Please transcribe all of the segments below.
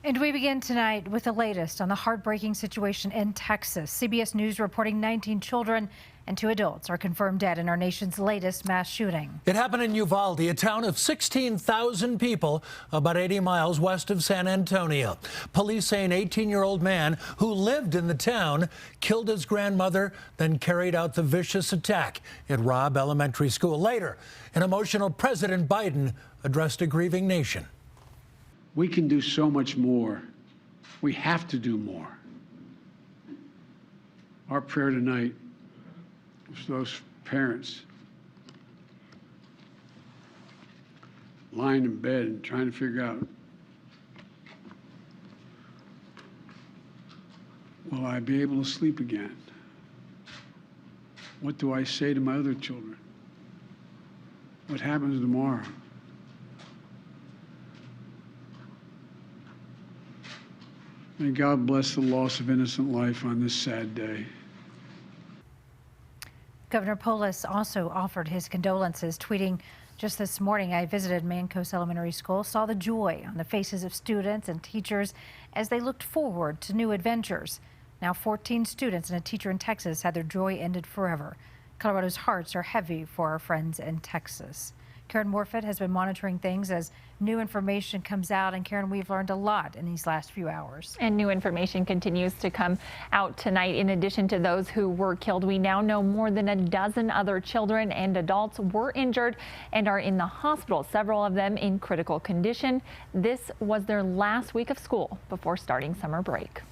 And we begin tonight with the latest on the heartbreaking situation in Texas. CBS News reporting 19 children and 2 adults are confirmed dead in our nation's latest mass shooting. It happened in Uvalde, a town of 16,000 people, about 80 miles west of San Antonio. Police say an 18-year-old man who lived in the town killed his grandmother, then carried out the vicious attack at Robb Elementary School. Later, an emotional President Biden addressed a grieving nation. We can do so much more. We have to do more. Our prayer tonight is for those parents lying in bed and trying to figure out, will I be able to sleep again? What do I say to my other children? What happens tomorrow? May God bless the loss of innocent life on this sad day. Governor Polis also offered his condolences, tweeting, "Just this morning, I visited Mancos Elementary School, saw the joy on the faces of students and teachers as they looked forward to new adventures. Now 14 students and a teacher in Texas had their joy ended forever. Colorado's hearts are heavy for our friends in Texas." Karen Morfitt has been monitoring things as new information comes out. And Karen, we've learned a lot in these last few hours. And new information continues to come out tonight. In addition to those who were killed, we now know more than a dozen other children and adults were injured and are in the hospital, several of them in critical condition. This was their last week of school before starting summer break.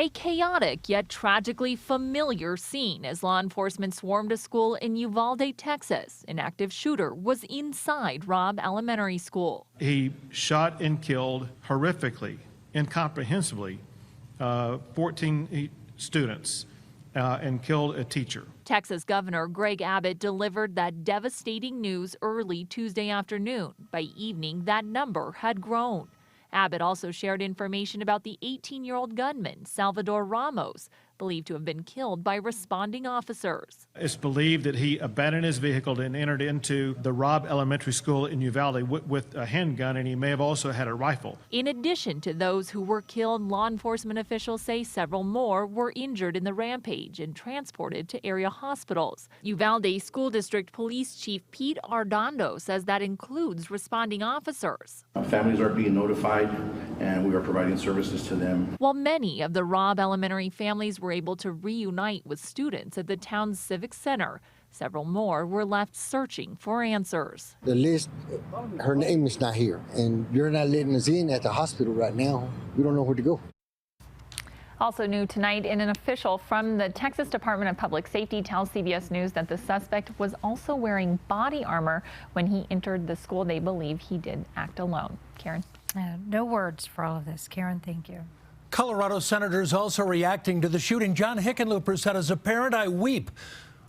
A chaotic yet tragically familiar scene as law enforcement swarmed a school in Uvalde, Texas. An active shooter was inside Robb Elementary School. He shot and killed horrifically, incomprehensibly, 14 students and killed a teacher. Texas Governor Greg Abbott delivered that devastating news early Tuesday afternoon. By evening, that number had grown. Abbott also shared information about the 18-year-old gunman, Salvador Ramos, believed to have been killed by responding officers. It's believed that he abandoned his vehicle and entered into the Robb Elementary School in Uvalde with a handgun, and he may have also had a rifle. In addition to those who were killed, law enforcement officials say several more were injured in the rampage and transported to area hospitals. Uvalde School District Police Chief Pete Ardondo says that includes responding officers. Families are being notified, and we are providing services to them. While many of the Robb Elementary families were able to reunite with students at the town's civic center, several more were left searching for answers. The list, her name is not here, and you're not letting us in at the hospital right now. We don't know where to go. Also new tonight, an official from the Texas Department of Public Safety tells CBS News that the suspect was also wearing body armor when he entered the school. They believe he did act alone. Karen? No words for all of this. Karen, thank you. Colorado senators also reacting to the shooting. John Hickenlooper said, "As a parent, I weep.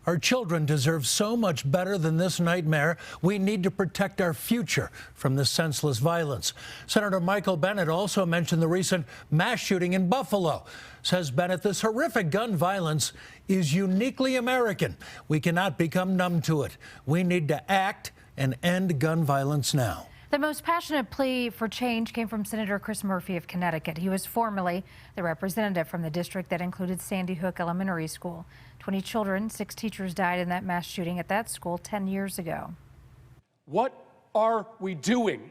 Our children deserve so much better than this nightmare. We need to protect our future from this senseless violence." Senator Michael Bennet also mentioned the recent mass shooting in Buffalo. Says Bennet, "This horrific gun violence is uniquely American. We cannot become numb to it. We need to act and end gun violence now." The most passionate plea for change came from Senator Chris Murphy of Connecticut. He was formerly the representative from the district that included Sandy Hook Elementary School. 20 children, 6 teachers died in that mass shooting at that school 10 years ago. What are we doing?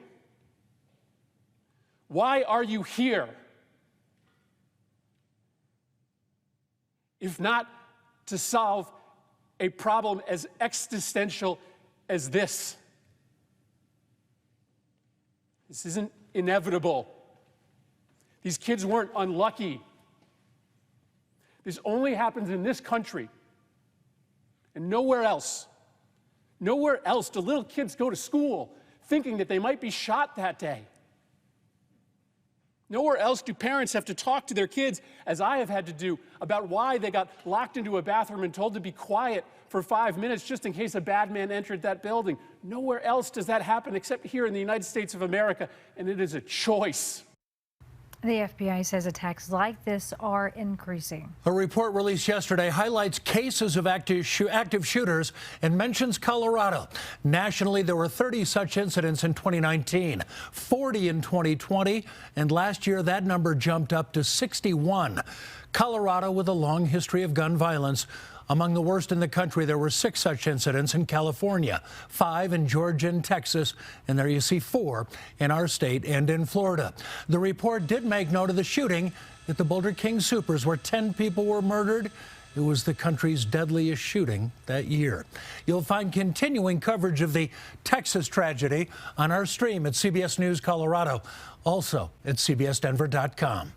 Why are you here? If not to solve a problem as existential as this. This isn't inevitable. These kids weren't unlucky. This only happens in this country and nowhere else. Nowhere else do little kids go to school thinking that they might be shot that day. Nowhere else do parents have to talk to their kids, as I have had to do, about why they got locked into a bathroom and told to be quiet for 5 minutes just in case a bad man entered that building. Nowhere else does that happen except here in the United States of America, and it is a choice. The FBI says attacks like this are increasing. A report released yesterday highlights cases of active shooters and mentions Colorado. Nationally, there were 30 such incidents in 2019, 40 in 2020, and last year that number jumped up to 61. Colorado, with a long history of gun violence. Among the worst in the country, there were 6 such incidents in California, 5 in Georgia and Texas, and there you see 4 in our state and in Florida. The report did make note of the shooting at the Boulder King Supers, where 10 people were murdered. It was the country's deadliest shooting that year. You'll find continuing coverage of the Texas tragedy on our stream at CBS News Colorado, also at CBSDenver.com.